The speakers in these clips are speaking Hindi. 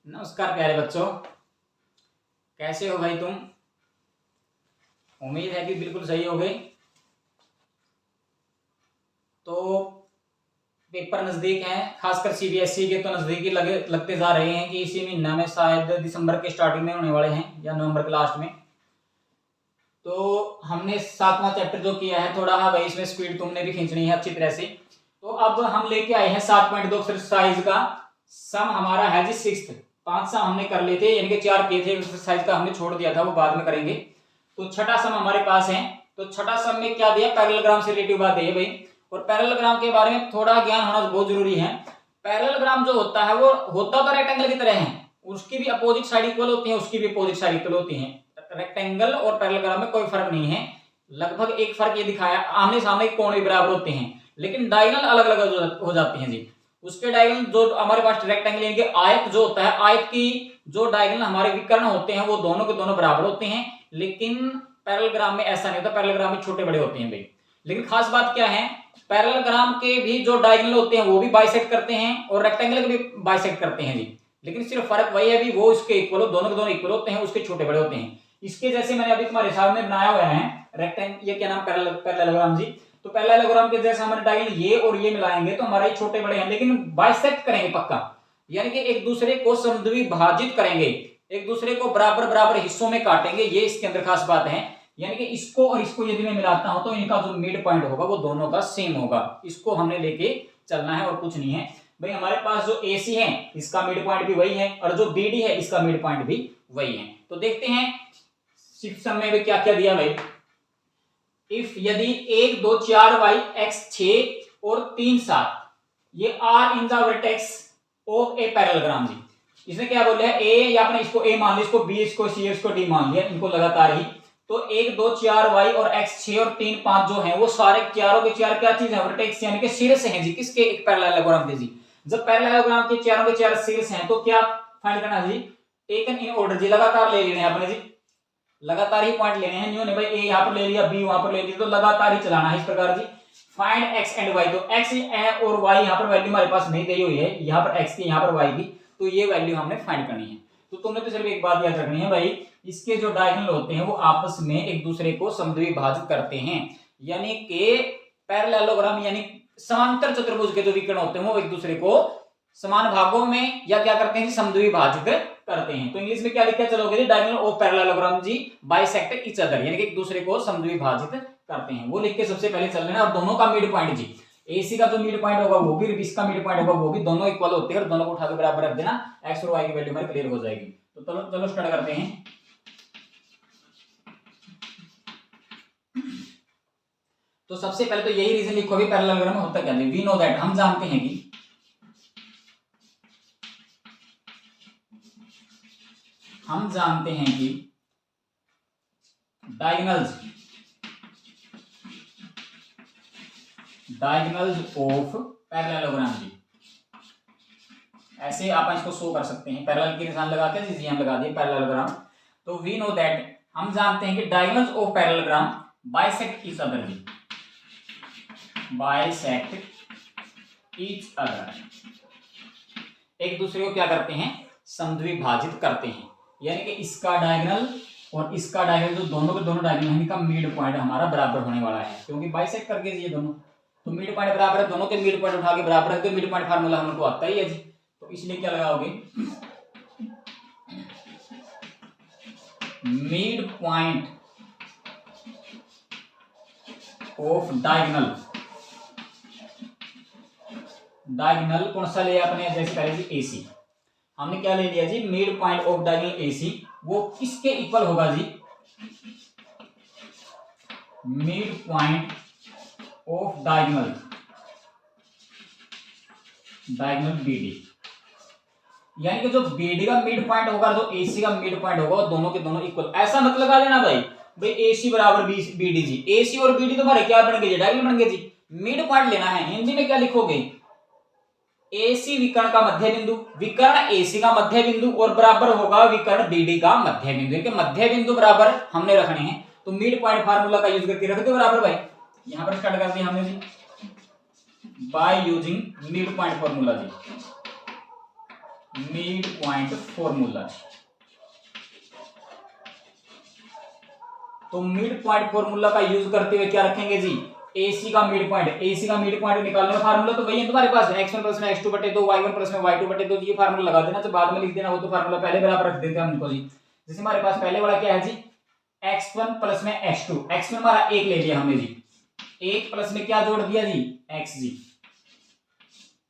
नमस्कार प्यारे बच्चों, कैसे हो भाई तुम। उम्मीद है कि बिल्कुल सही हो गए। तो पेपर नज़दीक हैं, खासकर सीबीएसई के तो नज़दीकी लगते जा रहे हैं कि इसी महीना में शायद दिसंबर के स्टार्टिंग में होने वाले हैं या नवंबर के लास्ट में। तो हमने 7वां चैप्टर जो किया है, थोड़ा हाँ भाई इसमें स्पीड तुमने भी खींचनी है अच्छी तरह से। तो अब हम लेके आए हैं 7.2 एक्सरसाइज का सम हमारा है जी 6th। 5 सम हमने कर लिए थे, यानी कि 4 किए थे, एक्सरसाइज का हमने छोड़ दिया था, वो बाद में करेंगे। तो छठा सम हमारे पास है। तो छठा सम में क्या दिया, पैरेललोग्राम से रिलेटिव बात है भाई। और पैरेललोग्राम के बारे में थोड़ा ज्ञान होना बहुत जरूरी है। पैरेललोग्राम जो होता है वो होता तो रेक्टेंगल की तरह है, उसकी भी अपोजिट साइड इक्वल होती है, उसकी भी अपोजिट साइड इक्वल होती है। रेक्टेंगल और पैरेललोग्राम में कोई फर्क नहीं है, लगभग एक फर्क ये दिखाया, आमने सामने कोण भी बराबर होते हैं, लेकिन डायगोनल अलग अलग हो जाती हैं जी। उसके डायगोनल जो हमारे पास रेक्टेंगल यानी कि आयत जो होता है, आयत की जो डायगोनल हमारे विकर्ण होते हैं वो दोनों के दोनों बराबर होते हैं, लेकिन पैरेललोग्राम में ऐसा नहीं होता, पैरेललोग्राम में छोटे बड़े होते हैं भाई। लेकिन खास बात क्या है, पैरेललोग्राम के भी जो डायगोनल होते हैं वो भी बाइसेक्ट करते हैं और रेक्टेंगल के भी बाइसेक्ट करते हैं जी, लेकिन सिर्फ फर्क वही है भी, वो इसके इक्वल हो, दोनों के दोनों इक्वल होते हैं, उसके छोटे बड़े होते हैं। इसके जैसे मैंने अभी तुम्हारे सामने बनाया हुआ है रेक्टेंगल, ये क्या नाम, पैरेललोग्राम जी। तो पैरेललोग्राम के जैसे हमारे डायगोनल ये और ये मिलाएंगे तो हमारे छोटे बड़े हैं, लेकिन बाइसेक्ट करेंगे पक्का, यानी कि एक दूसरे को समद्विभाजित करेंगे, एक दूसरे को बराबर बराबर हिस्सों में काटेंगे, ये इसके अंदर खास बात है। यानी कि इसको और इसको यदि मैं मिलाता हूं तो इनका जो मिड पॉइंट होगा वो दोनों का सेम होगा, इसको हमने लेके चलना है और कुछ नहीं है भाई। हमारे पास जो AC है इसका मिड पॉइंट भी वही है और जो BD है इसका मिड पॉइंट भी वही है। तो देखते हैं सिस्टम में भी क्या क्या दिया भाई। इफ यदि 1 2 4 y x 6 और 3 7 ये are in the vertex of a parallelogram जी। इसने क्या बोला है, ए या आपने इसको ए मान लिया, इसको बी, इसको सी, इसको डी मान लिया, इनको लगातार ही। तो 1 2 4 y और x 6 और 3 5 जो है वो सारे चारों के चार क्या चीज है, वर्टेक्स यानी कि शीर्ष हैं जी, किसके, एक पैरेललोग्राम के जी। जब पैरेललोग्राम के चारों के चार शीर्ष हैं तो क्या फाइंड करना है जी, टेकन इन ऑर्डर जी, लगातार ले लेने हैं आपने जी, लगातार ही पॉइंट लेने हैं, नहीं भाई ए यहाँ पर ले लिया, बी वहां पर ले लिया, तो लगातार ही चलाना है इस प्रकार जी। फाइंड एक्स एंड वाई, तो एक्स और वाई यहाँ पर वैल्यू हमारे पास नहीं दी हुई है, यहाँ पर एक्स की यहाँ पर वाई की, तो ये वैल्यू हमने फाइंड करनी है। तो तुमने तो सिर्फ एक बात याद रखनी है भाई, इसके जो डायगोनल होते हैं वो आपस में एक दूसरे को समद्विभाजित करते हैं, यानी कि पैरेललोग्राम यानी समांतर चतुर्भुज के जो विकर्ण होते हैं वो एक दूसरे को समान भागों में या क्या करते हैं, समद्विभाजित करते हैं। तो इंग्लिश में क्या लिखा चलोगे जी, डायगोनल ऑफ पैरेललोग्राम जी बाइसेक्ट ईच अदर, यानी कि एक दूसरे को समद्विभाजित करते हैं, वो लिख के सबसे पहले चल लेना। और दोनों का मिड पॉइंट जी, AC का जो मिड पॉइंट होगा वो भी, इसका मिड पॉइंट होगा वो भी, दोनों इक्वल होते हैं और दोनों को उठा के बराबर रख देना, x और y की वैल्यू हमारी क्लियर हो जाएगी। तो चलो चलो स्टार्ट करते हैं। तो सबसे पहले तो यही रीजन लिखो भी पैरेललोग्राम में होता क्या है, वी नो दैट, हम जानते हैं कि डायगोनल्स ऑफ पैरेललोग्राम जी, ऐसे आप इसको शो कर सकते हैं, पैरेलल के निशान लगा के जी हम लगा दिए पैरेललोग्राम। तो वी नो दैट, हम जानते हैं कि diagonals of parallelogram bisect each other जी, बाइसेक्ट ईच अदर, एक दूसरे को क्या करते हैं, समद्विभाजित करते हैं, यानी कि इसका डायगोनल और इसका डायगोनल, जो दोनों के दोनों डायगोनल हैं, इनका मिड पॉइंट हमारा बराबर होने वाला है, क्योंकि बाइसेक्ट करके ये दोनों, तो मिड पॉइंट बराबर है, दोनों के मिड पॉइंट उठा के बराबर है, तो मिड पॉइंट फार्मूला हमको आता ही है जी। तो इसलिए क्या लगाओगे, mid point of diagonal, diagonal कौन सा लिया अपने, जैसे पहले जी AC, हमने क्या ले लिया जी, mid point of diagonal AC, वो किसके इक्वल होगा जी, mid point of diagonal BD, यानी कि जो BD का मिड पॉइंट होगा, जो AC का मिड पॉइंट होगा, वो दोनों के दोनों इक्वल, ऐसा मत लगा लेना भाई AC बराबर BD जी, AC और BD तुम्हारे क्या बन गए, डायगोनल बन गए जी, मिड पॉइंट लेना है। हिंदी में क्या लिखोगे, AC विकर्ण का मध्य बिंदु, विकर्ण AC का मध्य बिंदु और बराबर होगा विकर्ण BD का मध्य बिंदु, कि मध्य बिंदु बराबर हमने रखने हैं, तो मिड पॉइंट फार्मूला का यूज करके रख दो बराबर भाई। यहां पर स्टार्ट कर दिया हमने जी, by using mid point formula जी, मिड पॉइंट फॉर्मूला। तो मिड पॉइंट फॉर्मूला का यूज करते हुए क्या रखेंगे जी, AC का मिड पॉइंट, AC का मिड पॉइंट निकालने का फार्मूला तो वही है तुम्हारे पास, x1 प्लस में x2 बटे 2 y1 प्लस में y2 बटे 2, ये फार्मूला लगा देना, तो बाद में लिख देना, वो तो फार्मूला पहले बराबर रख देते हैं हमको जी। जैसे हमारे पास पहले वाला क्या है जी, x1 प्लस में x2, x1 हमारा 1 ले लिया हमने जी, 1 प्लस में क्या जोड़ दिया जी, x जी,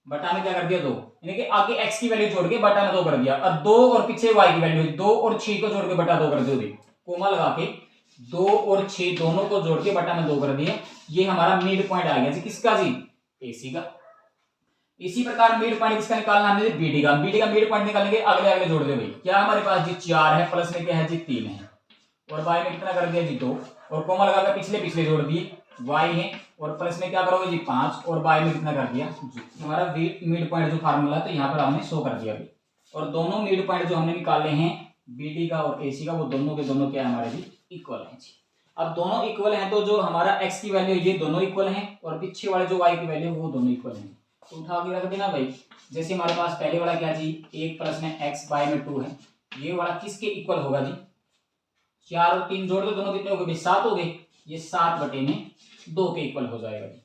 बटा में क्या कर दिया 2, यानी कि आगे x की वैल्यू जोड़ के बटा में 2 कर दिया, और 2 और पीछे y की वैल्यू 2 और 6 को जोड़ के बटा 2 कर दिया, कोमा लगा के 2 और 6 दोनों को जोड़ के बटा में 2 कर दिए। ये हमारा मिड पॉइंट आ गया जी, किसका जी, AC का। इसी प्रकार मिड पॉइंट किसका निकालना है, BD का। BD का मिड पॉइंट निकालेंगे, अगले अगले जोड़ दे भाई, क्या हमारे पास जी 4 है, प्लस में क्या है जी 3 है, और y में कितना कर दिया जी 2, और कोमा लगा कर पिछले पिछले जोड़ दिए, y है, और प्लस में क्या करोगे जी 5, और y में कितना कर दिया जी। हमारा मिड पॉइंट जो फार्मूला तो यहाँ पर हमने शो कर दिया अभी, और दोनों मिड पॉइंट जो हमने निकाले हैं BD का और AC का, वो दोनों के दोनों क्या है हमारे जी, इक्वल है जी। अब दोनों इक्वल हैं तो जो हमारा x की वैल्यू ये दोनों इक्वल हैं, और पीछे वाले जो y की वैल्यू वो दोनों इक्वल हैं, तो उठा के रख देना भाई। जैसे हमारे पास पहले वाला क्या जी, 1 प्लस में x y में 2 है, ये वाला किसके इक्वल होगा जी, 4 और 3 जोड़ दो, दोनों कितने हो गए भाई 7 हो गए, ये 7 बटे में 2 के इक्वल हो जाएगा जी।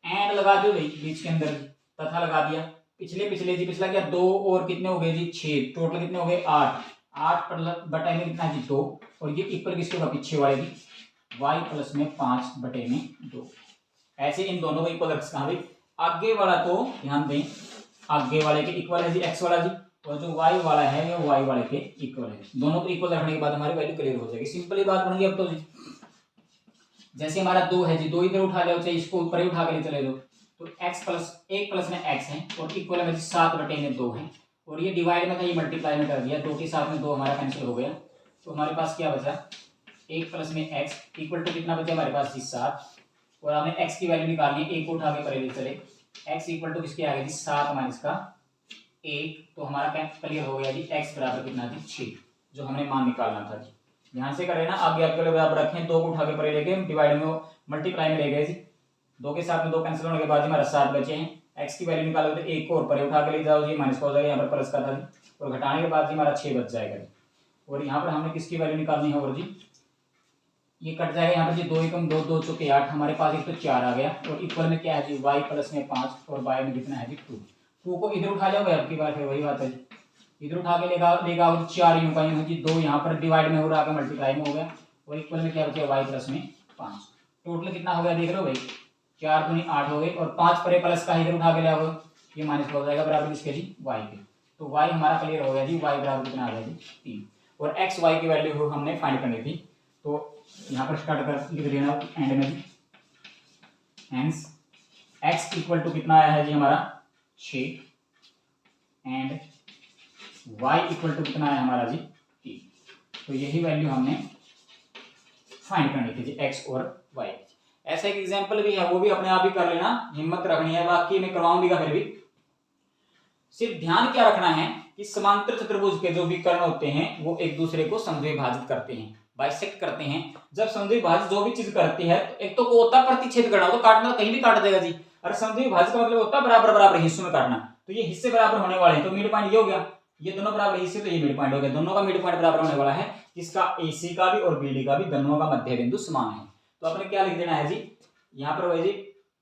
एंड लगा दो भाई बीच के अंदर, तथा लगा दिया, पिछले पिछले जी, पिछला क्या 2 और कितने हो गए जी 6, टोटल कितने हो गए 8 बटे में कितना जी 2, और ये इक्वल किसके होगा, पीछे वाले की y प्लस में 5 बटे में 2। ऐसे इन दोनों को इक्वल रख सकते हैं भाई। आगे वाला तो ध्यान दें, आगे वाले के इक्वल है जी x वाला जी, और जो y वाला है ये y वाले के इक्वल है। दोनों को इक्वल रखने के बाद हमारी वैल्यू क्लियर हो जाएगी, सिंपल ही बात बन गई अब तो जी। जैसे हमारा 2 है जी, 2 इधर उठा जाओ, चाहे इसको ऊपर ही उठा के ले चले जाओ, तो x प्लस 1 प्लस में x है, और इक्वल है 7 बटे में 2 है, और ये डिवाइड में था, ये मल्टीप्लाई में कर दिया, 2 के साथ में 2 हमारा कैंसिल हो गया, तो हमारे पास क्या बचा, 1 प्लस में x इक्वल टू कितना बचा हमारे पास जी 7, और हमने x की वैल्यू निकालनी है, 1 को उठा के परे ले चले, x इक्वल टू किसके आ गया जी 7 माइनस का 1, तो हमारा क्लियर हो गया जी x बराबर कितना जी 6, जो हमने मान निकालना था जी। ध्यान से कर लेना, आगे आपके बराबर रखें, 2 को उठा के परे लेके डिवाइड में मल्टीप्लाई में ले गए जी, 2 के साथ में 2 कैंसिल होने के बाद हमारा 7 बचे हैं, x की वैल्यू निकालोगे तो 1 को और परे उठा के ले जाओ जी, माइनस का हो जाएगा, यहाँ पर प्लस का था जी, और घटाने के बाद जी हमारा 6 बच जाएगा जी, और यहाँ पर हमने किसकी वैल्यू निकालनी है, और जी ये कट जाएगा, यहाँ पर जी 2 एकम 2, 2 चौके 8, हमारे पास एक तो 4 आ गया, और इक्वल में क्या है जी y प्लस में 5, और y में कितना है जी 2 को इधर उठा जाओगे, आपकी बात है वही बात है जी, इधर उठा के लेगा 4 यूं का यूं जी, 2 यहाँ पर डिवाइड में हो रहा है, मल्टीप्लाई में हो गया, और इक्वल में क्या बचा y प्लस में 5, टोटल कितना हो गया देख रहे हो भाई, 4 दूनी 8 हो गए, और 5 परे प्लस का इधर उठा के लाओगे, ये माइनस हो जाएगा बराबर किसके जी y के, तो y हमारा क्लियर हो गया जी, y बराबर कितना आ गया जी 3, और x y की वैल्यू हमने फाइंड करनी थी, तो यहाँ पर स्टार्ट कर लिख देना एंड में, हेंस x इक्वल टू कितना आया है जी हमारा 6, एंड y इक्वल टू कितना आया हमारा जी 3, तो यही वैल्यू हमने फाइंड करनी थी जी x और y। ऐसा एक एग्जांपल भी है, वो भी अपने आप ही कर लेना, हिम्मत रखनी है, बाकी मैं करवाऊंगा फिर भी। सिर्फ ध्यान क्या रखना है कि समांतर चतुर्भुज के जो विकर्ण होते हैं वो एक दूसरे को समद्विभाजित करते हैं, बाइसेक्ट करते हैं। जब समद्विभाजित जो भी चीज करती है, तो एक तो होता प्रतिच्छेद करना, तो काटना कहीं भी काट देगा जी, और समद्विभाजित का मतलब होता है बराबर बराबर हिस्सों में काटना, तो ये हिस्से बराबर होने वाले हैं, तो मिड पॉइंट ये हो गया, ये दोनों बराबर हिस्से, तो ये मिड पॉइंट हो गया, दोनों का मिड पॉइंट बराबर होने वाला है, जिसका AC का भी और BD का भी दोनों का मध्य बिंदु समान है। तो आपने क्या लिख देना है जी, यहाँ पर वही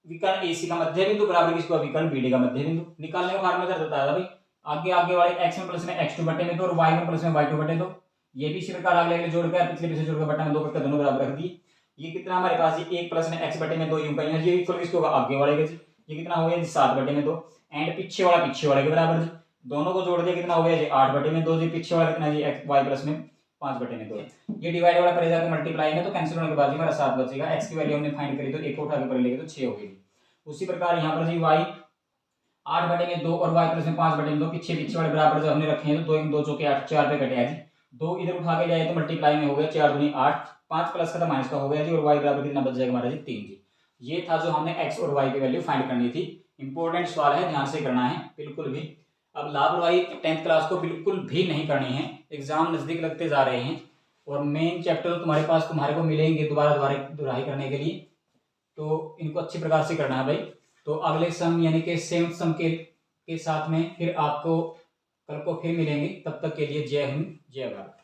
विकर्ण AC का मध्य बिंदु बराबर किसका विकर्ण BD का मध्य बिंदु, निकालने का फार्मूला कर देता है भाई, आगे वाले x1 प्लस में x2 बटे में 2, और y1 प्लस में y2 बटे 2, ये भी इसी प्रकार अगले जोड़कर पिछले पिछले जोड़कर बटा में 2 करके दोनों बराबर रख दिए। ये कितना हमारे पास जी 1 प्लस में x बटे में 2 यूं का ये इक्वल किसको होगा आगे वाले के जी, ये कितना हो गया जी 7 बटे में 2, एंड पीछे वाले के बराबर जी, दोनों को जोड़ दिया कितना हो गया जी 8 बटे में 2 जी, पीछे वाला कितना जी y प्लस में 5 बटे में 2, ये डिवाइड वाला पड़े जाकर मल्टीप्लाई में, तो कैंसिल होने के बाद हमारा 7 बचेगा, x की वैल्यू हमने फाइंड करी तो 1 को उठा के परे लेके तो 6 हो गई। उसी प्रकार यहाँ पर जी y 8 बटे में 2 और y प्लस में 5 बटे में 2, पीछे वाले बराबर जो हमने रखे हैं, तो 2 2 चौके 8, 4 पे कटे जी, 2 इधर उठा के जाए तो मल्टीप्लाई में हो गया, 4 दूनी 8, 5 प्लस का तो माइनस का हो गया जी, और y बराबर कितना बच जाएगा हमारा जी 3 जी। ये था जो हमने x और y की वैल्यू फाइंड करनी थी। इंपॉर्टेंट सवाल है, ध्यान से करना है बिल्कुल भी, अब लापरवाही 10th क्लास को बिल्कुल भी नहीं करनी है, एग्जाम नजदीक लगते जा रहे हैं, और मेन चैप्टर तुम्हारे को मिलेंगे दोहराई करने के लिए, तो इनको अच्छी प्रकार से करना है भाई। तो अगले सम यानी कि 7th सम के साथ में फिर आपको कल को फिर मिलेंगे, तब तक के लिए जय हिंद जय भारत।